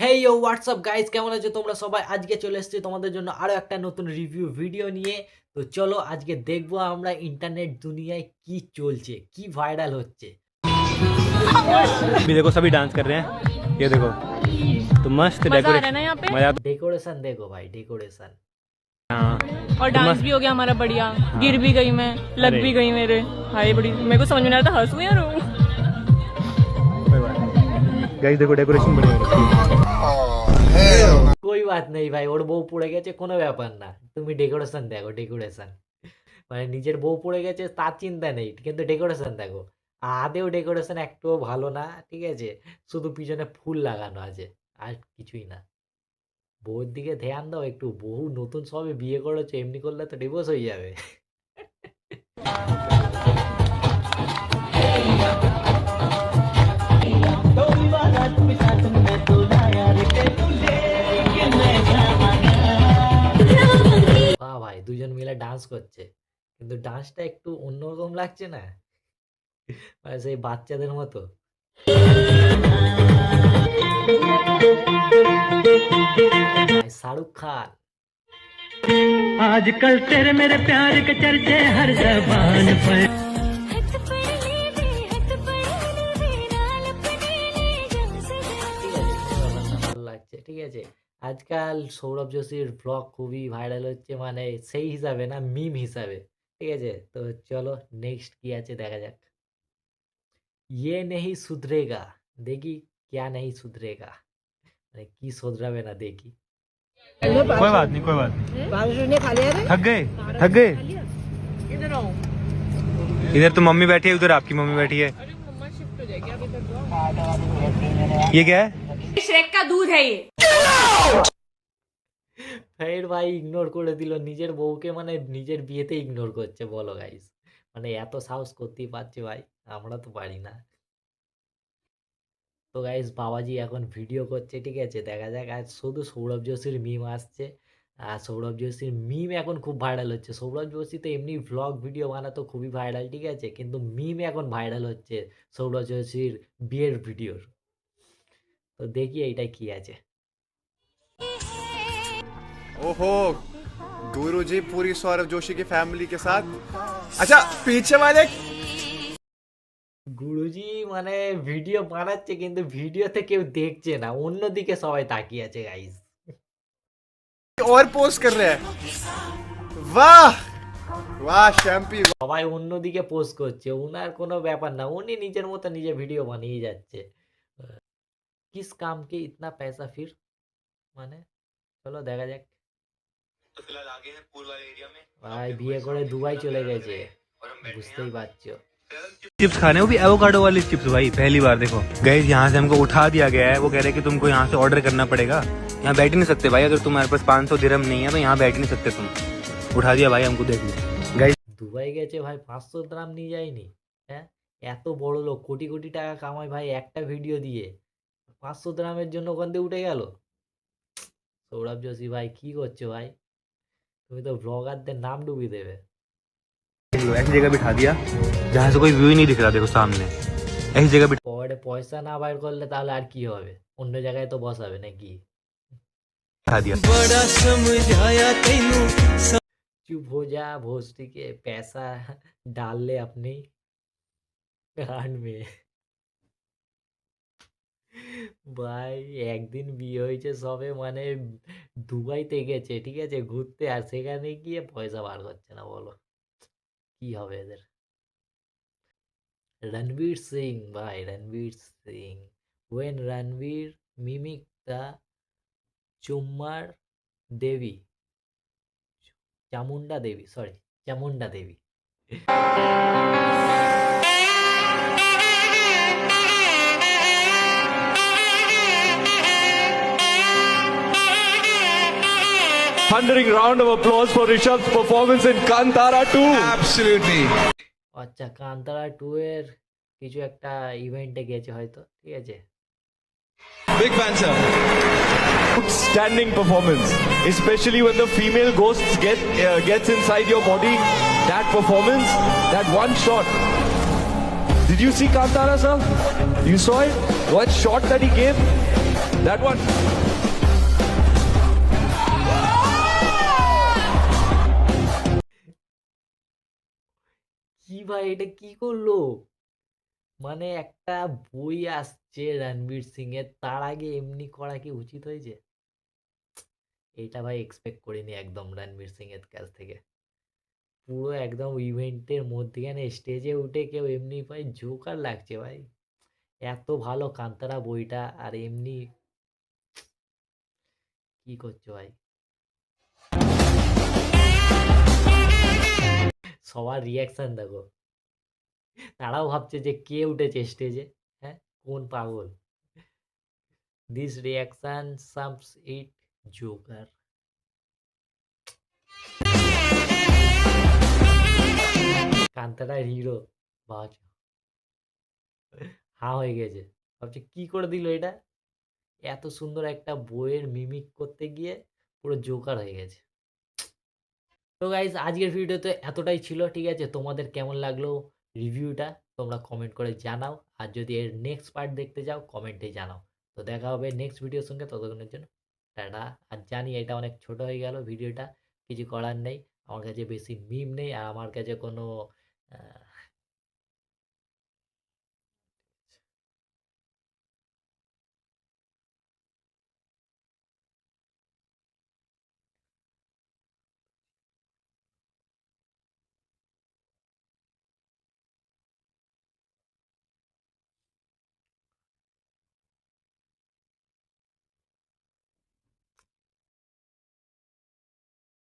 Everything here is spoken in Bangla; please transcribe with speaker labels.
Speaker 1: হেই ইউ হোয়াটসঅ্যাপ গাইস, কেমন আছো তোমরা সবাই? আজকে চলে এসেছি তোমাদের জন্য আরো একটা নতুন রিভিউ ভিডিও নিয়ে। তো চলো আজকে দেখবো আমরা ইন্টারনেট দুনিয়ায় কি চলছে, কি ভাইরাল হচ্ছে।
Speaker 2: अभी देखो सभी डांस कर रहे हैं, ये देखो तो मस्त डेकोरेशन
Speaker 3: ना यहाँ पे
Speaker 2: मजा
Speaker 1: डेकोरेशन देखो भाई, डेकोरेशन।
Speaker 2: हाँ
Speaker 3: और डांस भी हो गया हमारा बढ़िया। गिर भी गई मैं, लग
Speaker 2: अरे।
Speaker 3: भी गई मेरे। हाय बड़ी, मेरे को समझ में नहीं आ रहा था हंसूं या रोऊं।
Speaker 2: गाइस देखो डेकोरेशन बढ़िया है।
Speaker 1: कोई बात नहीं भाई, ওর বউ পড়ে গেছে কোনো ব্যাপার না, তুমি ডেকোরেশন দেখো, ডেকোরেশন। মানে নিজের বউ পড়ে গেছে তার চিন্তা নেই, কিন্তু ডেকোরেশন দেখো। আদেও ডেকোরেশন একটুও ভালো না, ঠিক আছে? শুধু পিছনে ফুল লাগানো আছে, আর কিছুই না। বউয়ের দিকে ধ্যান দাও একটু, বহু নতুন সবে বিয়ে করেছো, এমনি করলে তো ডিভোর্স হয়ে যাবে। বাহ ভাই, দুজন মিলে ডান্স করছে, কিন্তু ডান্সটা একটু অন্যরকম লাগছে না? মানে সেই বাচ্চাদের মতো। भाई, शाहरुख खान।
Speaker 4: आजकल तेरे मेरे प्यार के चर्चे हर जबान पर।
Speaker 1: ভালো লাগছে, ঠিক আছে। আজকাল সৌরভ যোশীর ব্লগ খুবই ভাইরাল হচ্ছে, মানে সেই হিসাবে না, মিম হিসাবে, ঠিক আছে। তো চলো নেক্সট কি আছে দেখা যাক। ये नहीं सुधरेगा, দেখি क्या नहीं सुधरेगा, মানে কি শোধরাবে না দেখি।
Speaker 2: कोई बात नहीं थक गए इधर तो मम्मी बैठी है, उधर आपकी मम्मी बैठी है। ये क्या है?
Speaker 3: श्रेक का दूध है ये।
Speaker 1: ফের ভাই ইগনোর করে দিল নিজের বউকে, মানে নিজের বিয়েতে ইগনোর করছে, বলো গাইস। মানে এত সাহস করতেই পারছে ভাই, আমরা তো পারি না। তো গাইস বাবাজি এখন ভিডিও করছে, ঠিক আছে, দেখা যাক। আজ শুধু সৌরভ যোশীর মিম আসছে, আর সৌরভ যোশীর মিম এখন খুব ভাইরাল হচ্ছে। সৌরভ যোশী তো এমনি ভ্লগ ভিডিও বানাতো খুবই ভাইরাল, ঠিক আছে, কিন্তু মিম এখন ভাইরাল হচ্ছে সৌরভ যোশীর বিয়ের ভিডিওর। তো দেখি এইটা কি আছে।
Speaker 5: ओहो, गुरुजी पूरी सौरभ जोशी की फैमिली के साथ। अच्छा, पीछे वाले
Speaker 1: গুরুজি মানে ভিডিও বানাচ্ছে, কিন্তু ভিডিওতে কেউ দেখছে না, অন্যদিকে সবাই তাকিয়ে আছে গাইস।
Speaker 5: और पोस्ट कर रहे हैं। वाह वाह शैम्पी।
Speaker 1: সবাই অন্যদিকে পোস্ট করছে, উনার কোনো ব্যাপার না, উনি নিজের মতো নিজে ভিডিও বানিয়ে যাচ্ছে। কিস কাম কে ইতনা পয়সা ফির, মানে চলো দেখা যাক। ভাই বিয়ে করে দুবাই চলে গেছে, বুঝতেই পারছো।
Speaker 2: चिप्स खाने, वो भी एवोकाडो वाली चिप्स भाई, पहली बार देखो। गाइस यहाँ से हमको उठा दिया गया है, वो कह रहे हैं कि तुमको यहाँ से ऑर्डर करना पड़ेगा, यहाँ बैठ ही नहीं सकते भाई। अगर तुम्हारे पास 500 दिरहम नहीं है तो यहाँ बैठ ही नहीं सकते तुम। उठा दिया भाई हमको, देख लो गाइस।
Speaker 1: দুবাই গেছে ভাই, 500 গ্রাম নিয়ে যায়নি? হ্যাঁ, এত বড় লোক, কোটি কোটি টাকা কামায় ভাই একটা ভিডিও দিয়ে, 500 গ্রামের জন্য ওখান থেকে উঠে গেল। সৌরভ যোশী ভাই কি করছো ভাই, তুমি তো ব্লগারদের নাম ডুবিয়ে দেবে।
Speaker 2: ऐसी जगह बिठा दिया जहाँ से कोई व्यू ही नहीं दिख रहा, देखो सामने ऐसी जगह
Speaker 1: পরে পয়সা না বাইর করলে তাহলে আর কি হবে, অন্য জায়গায় তো বসাবে নাকি?
Speaker 2: बिठा दिया।
Speaker 1: चुप हो जा भोसड़ी के, पैसा डाल ले अपनी কান में। ভাই একদিন বিয়ে হয়েছে সবে, মানে দুবাইতে গেছে, ঠিক আছে, ঘুরতে, আর সেখানে গিয়ে পয়সা বার করছে না, বলো কি হবে এদের। রণবীর সিং ভাই, Ranveer Singh, when Ranveer mimic the চুম্মার Devi, Chamunda Devi, sorry Chamunda Devi.
Speaker 6: Thundering round of applause for Rishabh's performance in Kantara 2.
Speaker 5: Absolutely.
Speaker 1: আচ্ছা, কান্তারা 2 এর কিছু একটা ইভেন্টে গেছে হয়তো, ঠিক আছে।
Speaker 6: Big fan, sir. Outstanding performance, especially when the female ghosts gets inside your body. That performance, that one shot. Did you see Kantara, sir? You saw it? What shot that he gave? That one.
Speaker 1: কি ভাই এটা কি করলো? মানে একটা বই আসছে রণবীর সিং এর, তার আগে এমনি করা কি উচিত হয়েছে? এটা ভাই এক্সপেক্ট করিনি একদম রণবীর সিং এর কাছ থেকে। পুরো একদম ইভেন্টের মধ্যিখানে স্টেজে উঠে কেউ এমনি ভাই জোকার লাগছে ভাই। এত ভালো কান্তারা বইটা আর এমনি কি করছো ভাই? সবার রিয়াকশন দেখো, তারাও ভাবছে যে কে উঠেছে স্টেজে, হ্যাঁ কোন পাগল। This reaction sums it joker. কান্তারার হিরো বাজ হা হয়ে গেছে, ভাবছে কি করে দিল এটা। এত সুন্দর একটা বইয়ের মিমিক করতে গিয়ে পুরো জোকার হয়ে গেছে। তো গাইজ আজকের ভিডিওতে এতটাই ছিল, ঠিক আছে? তোমাদের কেমন লাগলো রিভিউটা তোমরা কমেন্ট করে জানাও, আর যদি এর নেক্সট পার্ট দেখতে চাও কমেন্টে জানাও। তো দেখা হবে নেক্সট ভিডিওর সঙ্গে, ততক্ষণের জন্য টাটা। আর জানি এটা অনেক ছোট হয়ে গেল ভিডিওটা, কিছু করার নেই, আমার কাছে বেশি মিম নেই আর আমার কাছে কোনো